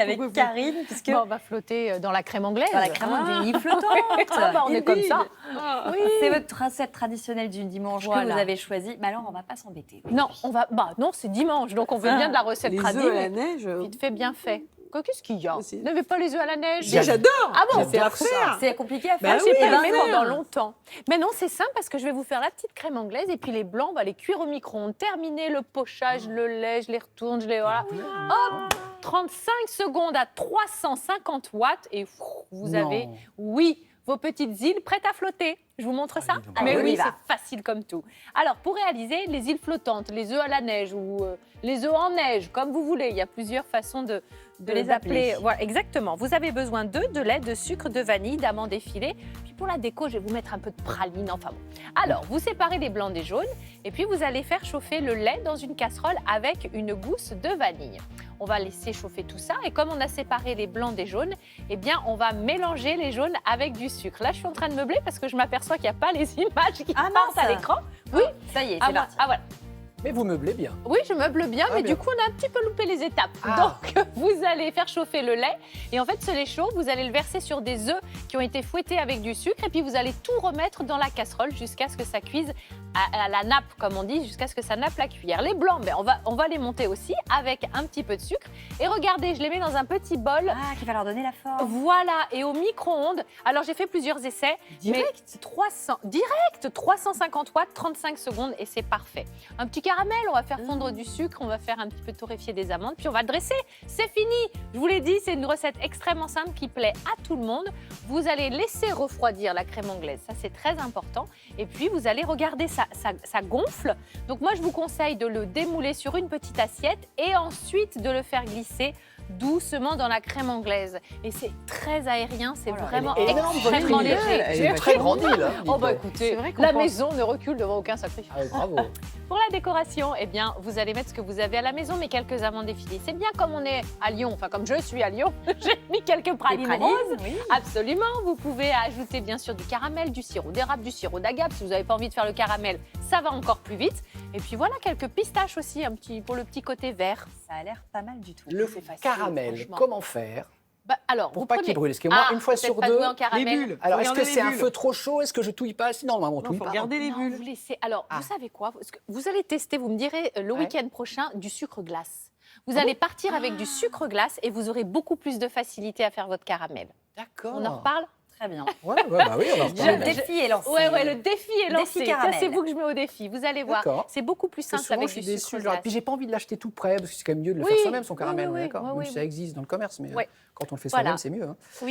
avec Karine, puisque Bon, on va flotter dans la crème anglaise. dans la crème anglaise, une île flottante. On est comme ça. Oui. C'est votre recette traditionnelle du dimanche que vous avez choisie. Mais alors, on va pas s'embêter. Non, non, c'est dimanche, donc on veut bien de la recette Les traditionnelle. œufs à la neige. Vite fait, bien fait. Qu'est-ce qu'il y a Aussi. Vous n'avez pas les œufs à la neige? Mais j'adore. Ah bon, Je sais à faire. C'est compliqué à Bah faire. oui, J'ai pas à aimé faire. pendant longtemps. Mais non, c'est simple parce que je vais vous faire la petite crème anglaise et puis les blancs, on va les cuire au micro-ondes. Terminer le pochage, le lait, je les retourne, je les voilà. Hop, 35 secondes à 350 watts et vous avez, oui, vos petites îles prêtes à flotter. Je vous montre ça? Mais Allez, on y oui, va. c'est facile comme tout. Alors, pour réaliser les îles flottantes, les œufs à la neige ou les œufs en neige, comme vous voulez, il y a plusieurs façons de les appeler. Voilà, exactement. Vous avez besoin d'œufs, de lait, de sucre, de vanille, d'amandes effilées. Puis pour la déco, je vais vous mettre un peu de praline. Enfin bon. Alors, vous séparez les blancs des jaunes et puis vous allez faire chauffer le lait dans une casserole avec une gousse de vanille. On va laisser chauffer tout ça et comme on a séparé les blancs des jaunes, eh bien, on va mélanger les jaunes avec du sucre. Là, je suis en train de meubler parce que je m'aperçois qu'il n'y a pas les images qui partent à l'écran. Oui, Ça y est, ah, c'est parti. ah voilà. Mais vous meublez bien. Oui, je meuble bien, mais bien. du coup, on a un petit peu loupé les étapes. Ah. Donc, vous allez faire chauffer le lait. Et en fait, ce lait chaud, vous allez le verser sur des œufs qui ont été fouettés avec du sucre. Et puis, vous allez tout remettre dans la casserole jusqu'à ce que ça cuise à la nappe, comme on dit, jusqu'à ce que ça nappe la cuillère. Les blancs, ben, on va les monter aussi avec un petit peu de sucre. Et regardez, je les mets dans un petit bol. Ah, qui va leur donner la forme. Voilà, et au micro-ondes. Alors, j'ai fait plusieurs essais. Direct Mais 350 watts, 35 secondes, et c'est parfait. Un petit caramel, on va faire fondre du sucre, on va faire un petit peu torréfier des amandes, puis on va le dresser. C'est fini. Je vous l'ai dit, c'est une recette extrêmement simple qui plaît à tout le monde. Vous allez laisser refroidir la crème anglaise, ça c'est très important. Et puis, vous allez regarder, ça gonfle. Donc moi, je vous conseille de le démouler sur une petite assiette et ensuite de le faire glisser doucement dans la crème anglaise. Et c'est très aérien, c'est vraiment Elle est énorme, extrêmement votre île. léger. Elle est une très grande île. hein, Oh bah dites-donc. écoutez, C'est vrai qu'on la pense- maison ne recule devant aucun sacrifice. Ah oui, bravo. Pour la décoration, eh bien, vous allez mettre ce que vous avez à la maison, mais quelques amandes effilées. C'est bien comme on est à Lyon, enfin comme je suis à Lyon, j'ai mis quelques pralines, roses. oui. Absolument, vous pouvez ajouter bien sûr du caramel, du sirop d'érable, du sirop d'agave. Si vous n'avez pas envie de faire le caramel, ça va encore plus vite. Et puis voilà, quelques pistaches aussi, un petit, pour le petit côté vert. Ça a l'air pas mal du tout. Le C'est facile, caramel, franchement. comment faire Bah, alors, pour vous pas prenez- qu'il brûle? Parce que moi, Ah, une fois peut-être sur pas deux, doué en caramel. les bulles. alors est-ce Regardez que les c'est un bulles. feu trop chaud? Est-ce que je touille pas? Sinon, normalement, on Non, touille faut pas. regarder les Non, bulles. vous laissez. Alors, Ah. vous savez quoi? Parce que vous allez tester, vous me direz le Ouais. week-end prochain du sucre glace. Vous allez partir avec du sucre glace et vous aurez beaucoup plus de facilité à faire votre caramel. D'accord. On en reparle? Très bien. Ouais, bah oui, on en Le reparle. défi est lancé. Ouais, le défi est Défi lancé. caramel. Ça, c'est vous que je mets au défi. Vous allez voir. D'accord. C'est beaucoup plus Parce que simple souvent, avec je suis du déçu. sucre Genre, glace. puis j'ai pas envie de l'acheter tout prêt parce que c'est quand même mieux de le Oui, faire soi-même son oui, caramel, oui, d'accord. oui, Même oui, si ça existe dans le commerce, mais Oui. quand on le fait Voilà. soi-même, c'est mieux. hein. Oui.